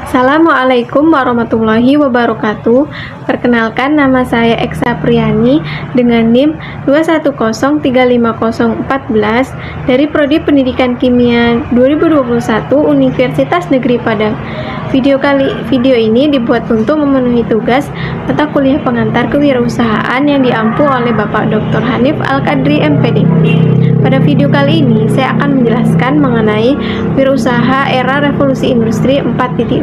Assalamualaikum warahmatullahi wabarakatuh. Perkenalkan, nama saya Eksa Priyani dengan NIM 210350414 dari Prodi Pendidikan Kimia 2021 Universitas Negeri Padang. Video ini dibuat untuk memenuhi tugas mata kuliah pengantar kewirausahaan yang diampu oleh Bapak Dr. Hanif Al-Qadri MPD. Pada video kali ini, saya akan menjelaskan mengenai wirausaha era revolusi industri 4.0.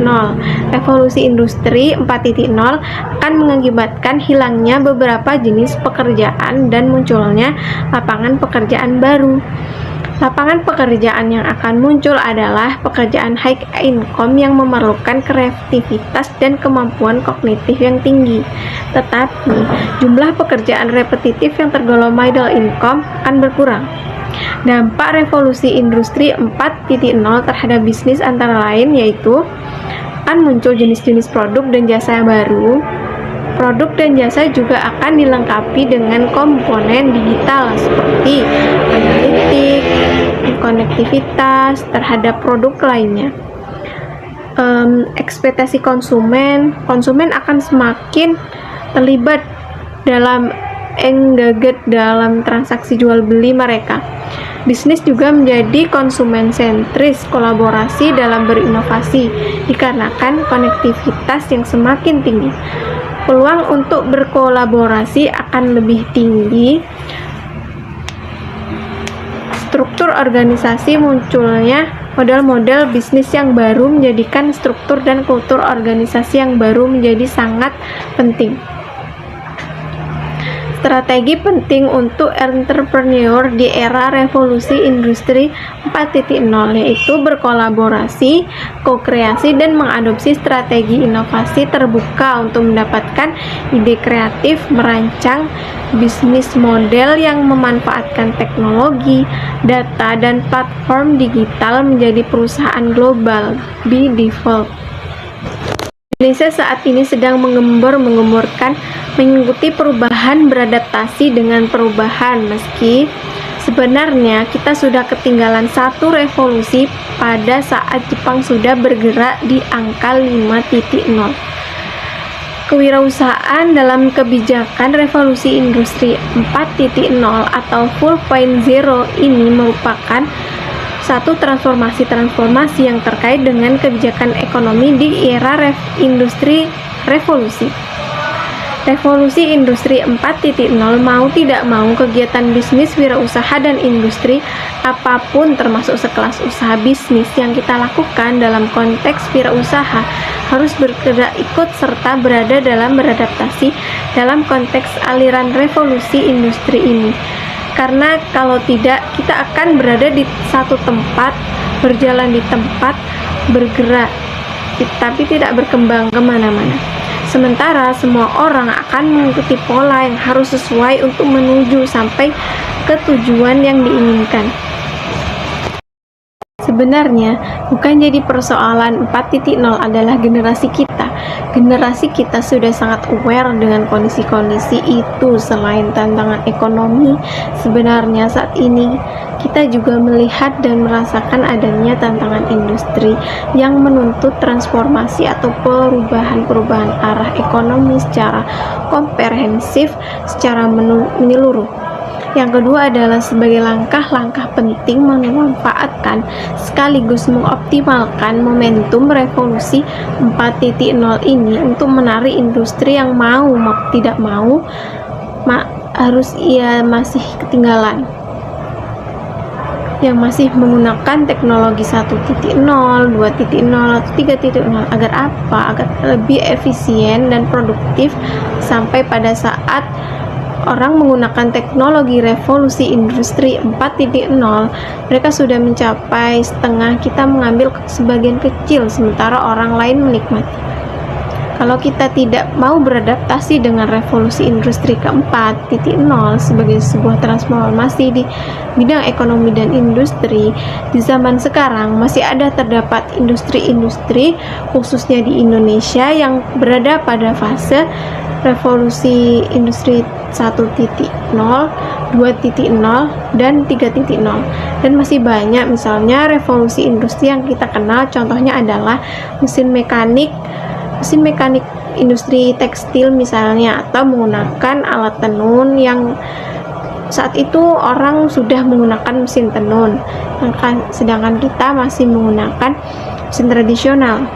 Revolusi industri 4.0 akan mengakibatkan hilangnya beberapa jenis pekerjaan dan munculnya lapangan pekerjaan baru. Lapangan pekerjaan yang akan muncul adalah pekerjaan high income yang memerlukan kreativitas dan kemampuan kognitif yang tinggi. Tetapi, jumlah pekerjaan repetitif yang tergolong middle income akan berkurang. Dampak revolusi industri 4.0 terhadap bisnis antara lain yaitu akan muncul jenis-jenis produk dan jasa baru. Produk dan jasa juga akan dilengkapi dengan komponen digital seperti analitik, konektivitas terhadap produk lainnya. Ekspektasi konsumen akan semakin terlibat dalam engaged dalam transaksi jual beli mereka. Bisnis juga menjadi konsumen sentris, kolaborasi dalam berinovasi dikarenakan konektivitas yang semakin tinggi. Peluang untuk berkolaborasi akan lebih tinggi. Struktur organisasi, munculnya model-model bisnis yang baru menjadikan struktur dan kultur organisasi yang baru menjadi sangat penting. Strategi penting untuk entrepreneur di era revolusi industri 4.0 yaitu berkolaborasi, ko-kreasi, dan mengadopsi strategi inovasi terbuka untuk mendapatkan ide kreatif, merancang bisnis model yang memanfaatkan teknologi, data, dan platform digital menjadi perusahaan global by default. Indonesia saat ini sedang menggemburkan mengikuti perubahan, beradaptasi dengan perubahan, meski sebenarnya kita sudah ketinggalan satu revolusi pada saat Jepang sudah bergerak di angka 5.0. Kewirausahaan dalam kebijakan revolusi industri 4.0 atau 4.0 ini merupakan satu transformasi yang terkait dengan kebijakan ekonomi di era industri revolusi. Revolusi industri 4.0 mau tidak mau kegiatan bisnis, wirausaha, dan industri apapun termasuk sekelas usaha bisnis yang kita lakukan dalam konteks wirausaha harus bergerak ikut serta berada dalam beradaptasi dalam konteks aliran revolusi industri ini. Karena kalau tidak, kita akan berada di satu tempat, berjalan di tempat, bergerak, tapi tidak berkembang kemana-mana. Sementara semua orang akan mengikuti pola yang harus sesuai untuk menuju sampai ke tujuan yang diinginkan. Sebenarnya, bukan jadi persoalan 4.0 adalah generasi kita. Generasi kita sudah sangat aware dengan kondisi-kondisi itu. Selain tantangan ekonomi, sebenarnya saat ini kita juga melihat dan merasakan adanya tantangan industri yang menuntut transformasi atau perubahan arah ekonomi secara komprehensif, secara menyeluruh. Yang kedua adalah sebagai langkah-langkah penting memanfaatkan sekaligus mengoptimalkan momentum revolusi 4.0 ini untuk menarik industri yang mau tidak mau harus masih ketinggalan, yang masih menggunakan teknologi 1.0, 2.0, atau 3.0 agar apa? Agar lebih efisien dan produktif sampai pada saat orang menggunakan teknologi revolusi industri 4.0, mereka sudah mencapai setengah, kita mengambil sebagian kecil sementara orang lain menikmati. Kalau kita tidak mau beradaptasi dengan revolusi industri ke-4.0 sebagai sebuah transformasi di bidang ekonomi dan industri, di zaman sekarang masih ada terdapat industri-industri khususnya di Indonesia yang berada pada fase revolusi industri 1.0, 2.0, dan 3.0. Dan masih banyak, misalnya revolusi industri yang kita kenal contohnya adalah mesin mekanik industri tekstil misalnya, atau menggunakan alat tenun yang saat itu orang sudah menggunakan mesin tenun, sedangkan kita masih menggunakan mesin tradisional.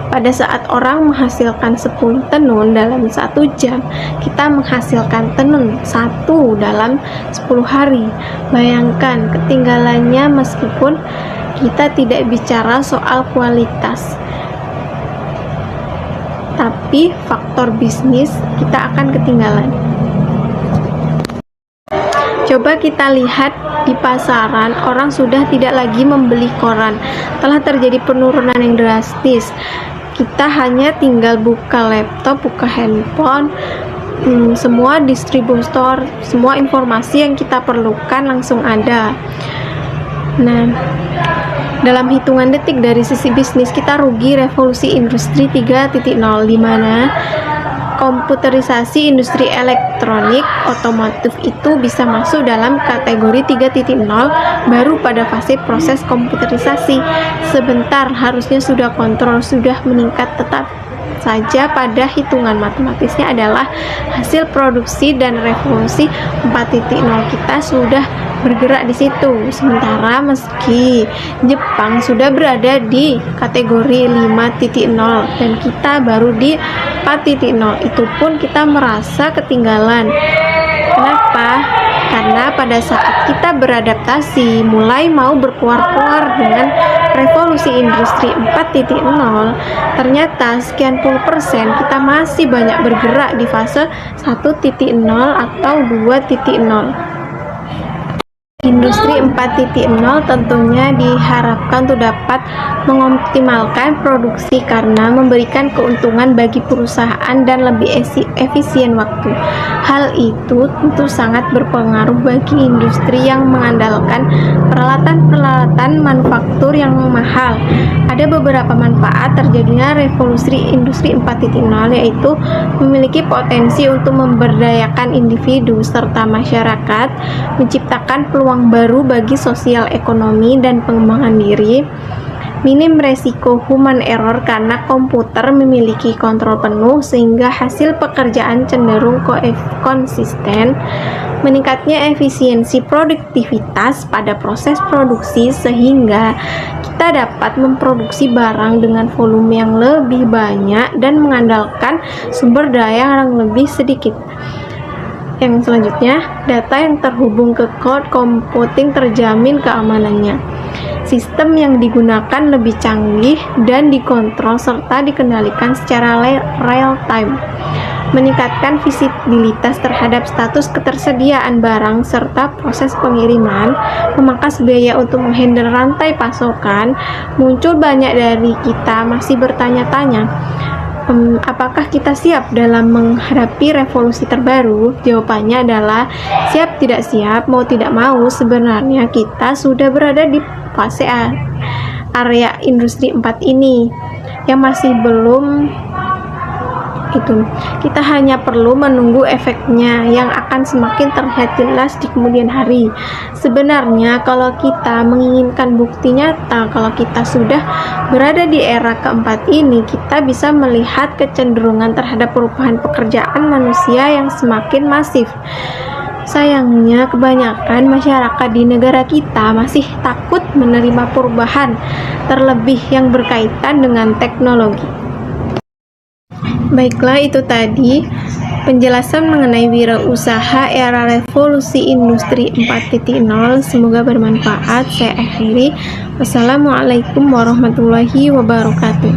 Pada saat orang menghasilkan 10 tenun dalam 1 jam, kita menghasilkan tenun 1 dalam 10 hari. Bayangkan ketinggalannya, meskipun kita tidak bicara soal kualitas, tapi faktor bisnis kita akan ketinggalan. Coba kita lihat di pasaran, orang sudah tidak lagi membeli koran. Telah terjadi penurunan yang drastis. Kita hanya tinggal buka laptop, buka handphone, semua distributor, semua informasi yang kita perlukan langsung ada. Nah, dalam hitungan detik dari sisi bisnis kita rugi revolusi industri 3.0, di mana komputerisasi industri elektronik otomotif itu bisa masuk dalam kategori 3.0 baru pada fase proses komputerisasi. Sebentar harusnya sudah kontrol, sudah meningkat, tetap saja pada hitungan matematisnya adalah hasil produksi, dan revolusi 4.0 kita sudah bergerak di situ. Sementara meski Jepang sudah berada di kategori 5.0 dan kita baru di 4.0, itu pun kita merasa ketinggalan. Kenapa? Karena pada saat kita beradaptasi, mulai mau berkuar-kuar dengan revolusi industri 4.0, ternyata sekian puluh persen kita masih banyak bergerak di fase 1.0 atau 2.0. Industri 4.0 tentunya diharapkan untuk dapat mengoptimalkan produksi karena memberikan keuntungan bagi perusahaan dan lebih efisien waktu. Hal itu tentu sangat berpengaruh bagi industri yang mengandalkan peralatan-peralatan manufaktur yang mahal. Ada beberapa manfaat terjadinya revolusi industri 4.0, yaitu memiliki potensi untuk memberdayakan individu serta masyarakat, menciptakan peluang baru bagi sosial ekonomi dan pengembangan diri, minim resiko human error karena komputer memiliki kontrol penuh sehingga hasil pekerjaan cenderung konsisten, meningkatnya efisiensi produktivitas pada proses produksi sehingga kita dapat memproduksi barang dengan volume yang lebih banyak dan mengandalkan sumber daya yang lebih sedikit. Yang selanjutnya, data yang terhubung ke cloud computing terjamin keamanannya. Sistem yang digunakan lebih canggih dan dikontrol serta dikendalikan secara real time, meningkatkan visibilitas terhadap status ketersediaan barang serta proses pengiriman, memangkas biaya untuk menghandle rantai pasokan. Muncul banyak dari kita masih bertanya-tanya, apakah kita siap dalam menghadapi revolusi terbaru? Jawabannya adalah siap tidak siap, mau tidak mau. Sebenarnya kita sudah berada di fase area industri 4 ini yang masih belum itu. Kita hanya perlu menunggu efeknya yang akan semakin terlihat jelas di kemudian hari. Sebenarnya kalau kita menginginkan bukti nyata kalau kita sudah berada di era keempat ini, kita bisa melihat kecenderungan terhadap perubahan pekerjaan manusia yang semakin masif. Sayangnya kebanyakan masyarakat di negara kita masih takut menerima perubahan, terlebih yang berkaitan dengan teknologi. Baiklah, itu tadi penjelasan mengenai wirausaha era revolusi industri 4.0. Semoga bermanfaat. Saya akhiri. Wassalamualaikum warahmatullahi wabarakatuh.